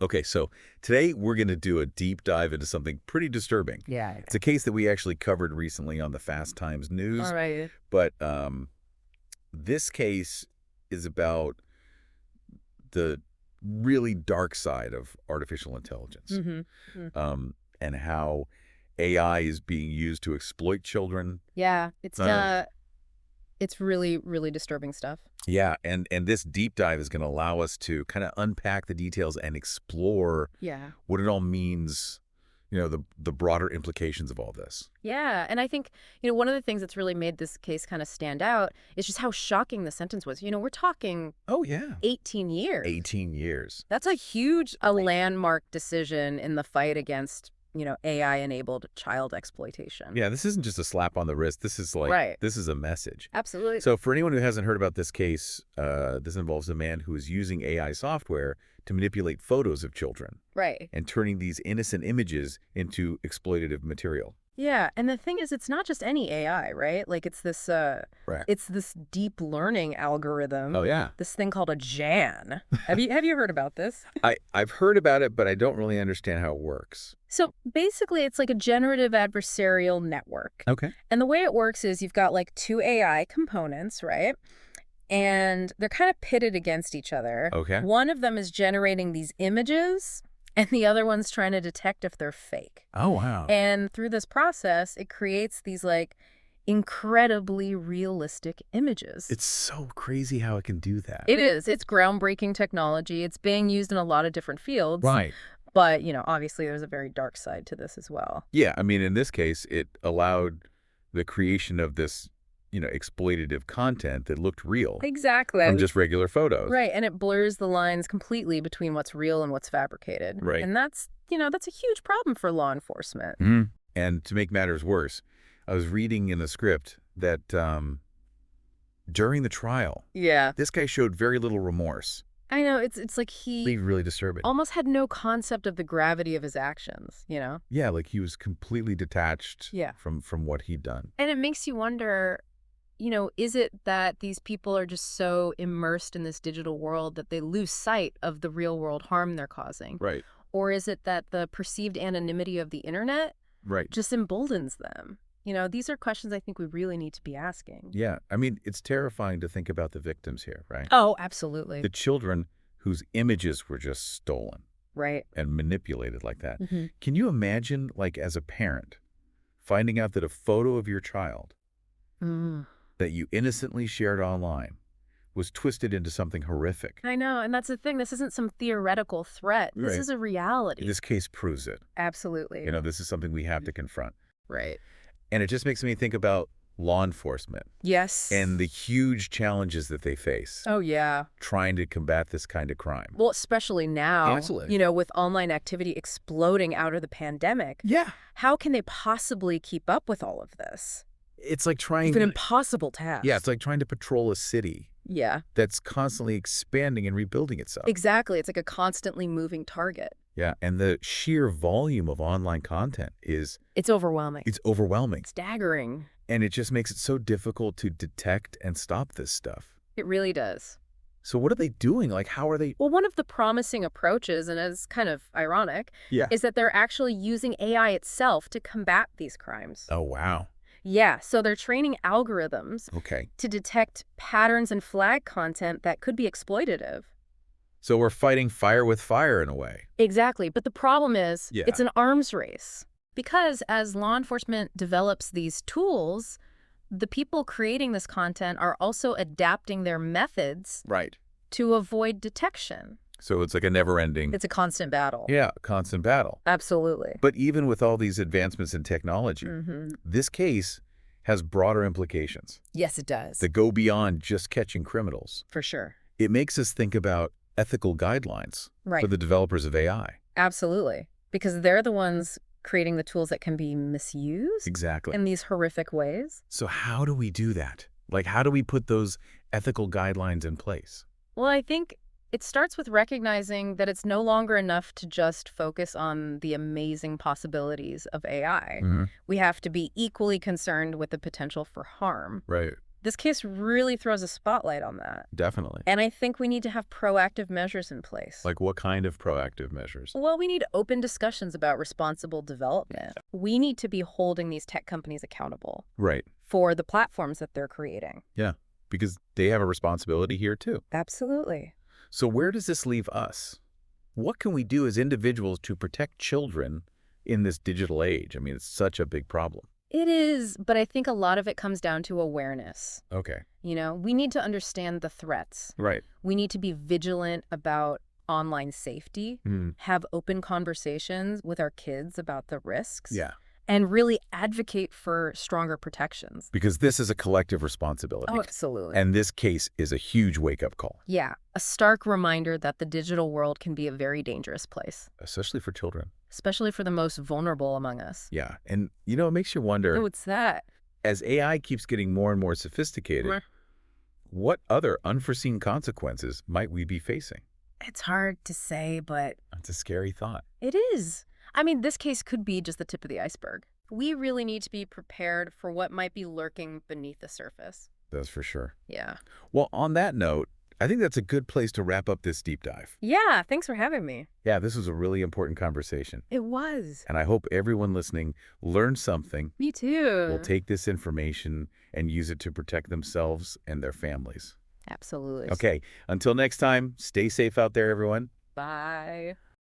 Okay, so today we're going to do a deep dive into something pretty disturbing. Yeah. It's a case that we actually covered recently on the Fast Times All News, right. but this case is about the really dark side of artificial intelligence, Mm-hmm. and how AI is being used to exploit children. Yeah, Uh, it's really, really disturbing stuff. yeah, and this deep dive is going to allow us to kind of unpack the details and explore Yeah. what it all means, the broader implications of all this. Yeah, and I think, one of the things that's really made this case kind of stand out is just how shocking the sentence was. We're talking Oh, yeah. 18 years. 18 years. That's a landmark decision in the fight against, AI-enabled child exploitation. Yeah, this isn't just a slap on the wrist. This is Right. this is a message. Absolutely. So for anyone who hasn't heard about this case, this involves a man who is using AI software to manipulate photos of children Right. and turning these innocent images into exploitative material. Yeah, and the thing is, it's not just any AI, right? Like Right. it's this deep learning algorithm. Oh, yeah. This thing called a Jan. Have you heard about this? I've heard about it, but I don't really understand how it works. So basically, it's like a generative adversarial network. Okay. And the way it works is you've got like two AI components, right? And they're kind of pitted against each other. Okay. One of them is generating these images, and the other one's trying to detect if they're fake. Oh, wow. And through this process, it creates these like incredibly realistic images. It's so crazy how it can do that. It is. It's groundbreaking technology. It's being used in a lot of different fields. Right. But, obviously there's a very dark side to this as well. Yeah, I mean, in this case, it allowed the creation of this, exploitative content that looked real Exactly. from just regular photos. Right. And it blurs the lines completely between what's real and what's fabricated. Right. And that's a huge problem for law enforcement. Mhm. And to make matters worse, I was reading in the script that during the trial, Yeah. this guy showed very little remorse. I know. It's like he Really, really disturbing. almost had no concept of the gravity of his actions, Yeah, like he was completely detached Yeah. from what he'd done. And it makes you wonder, is it that these people are just so immersed in this digital world that they lose sight of the real world harm they're causing? Right. Or is it that the perceived anonymity of the internet Right. just emboldens them? These are questions I think we really need to be asking. Yeah, I mean, it's terrifying to think about the victims here, right? Oh, absolutely. The children whose images were just stolen Right. and manipulated like that. Mm-hmm. Can you imagine, like, as a parent, finding out that a photo of your child that you innocently shared online was twisted into something horrific? I know, and that's the thing. This isn't some theoretical threat. This Right. is a reality. This case proves it. Absolutely. This is something we have to confront. Right. And it just makes me think about law enforcement Yes. and the huge challenges that they face Oh, yeah. trying to combat this kind of crime. Well, especially now, Absolutely. with online activity exploding out of the pandemic, Yeah. how can they possibly keep up with all of this? It's like trying... It's an impossible task. Yeah, it's like trying to patrol a city Yeah, that's constantly expanding and rebuilding itself. exactly. It's like a constantly moving target. Yeah, and the sheer volume of online content It's overwhelming. it's overwhelming. Staggering. And it just makes it so difficult to detect and stop this stuff. It really does. So what are they doing? Like, how are they... Well, one of the promising approaches, and it's kind of ironic, Yeah. is that they're actually using AI itself to combat these crimes. Oh, wow. Yeah, so they're training algorithms Okay. to detect patterns and flag content that could be exploitative. So we're fighting fire with fire in a way. Exactly, but the problem is Yeah. it's an arms race. Because as law enforcement develops these tools, the people creating this content are also adapting their methods Right. to avoid detection. So it's like a never-ending... It's a constant battle. Yeah, constant battle. Absolutely. But even with all these advancements in technology, this case has broader implications Yes, it does. that go beyond just catching criminals. For sure. It makes us think about ethical guidelines Right. for the developers of AI. Absolutely. Because they're the ones creating the tools that can be misused Exactly. in these horrific ways. So how do we do that? Like, how do we put those ethical guidelines in place? Well, I think it starts with recognizing that it's no longer enough to just focus on the amazing possibilities of AI. Mhm. We have to be equally concerned with the potential for harm. Right. This case really throws a spotlight on that. Definitely. And I think we need to have proactive measures in place. Like what kind of proactive measures? Well, we need open discussions about responsible development. We need to be holding these tech companies accountable Right. for the platforms that they're creating. Yeah, because they have a responsibility here too. Absolutely. So where does this leave us? What can we do as individuals to protect children in this digital age? I mean, it's such a big problem. It is, but I think a lot of it comes down to awareness. Okay. We need to understand the threats. Right. We need to be vigilant about online safety, have open conversations with our kids about the risks, Yeah. and really advocate for stronger protections. Because this is a collective responsibility. Oh, absolutely. And this case is a huge wake-up call. Yeah, a stark reminder that the digital world can be a very dangerous place, Especially for children. especially for the most vulnerable among us. Yeah. And, it makes you wonder, Oh, what's that? as AI keeps getting more and more sophisticated, Meh. what other unforeseen consequences might we be facing? It's hard to say, but That's a scary thought. it is. I mean, this case could be just the tip of the iceberg. We really need to be prepared for what might be lurking beneath the surface. That's for sure. Yeah. Well, on that note, I think that's a good place to wrap up this deep dive. Yeah, thanks for having me. Yeah, this was a really important conversation. It was. And I hope everyone listening learned something, Me too. will take this information and use it to protect themselves and their families. Absolutely. Okay, until next time, stay safe out there, everyone. Bye.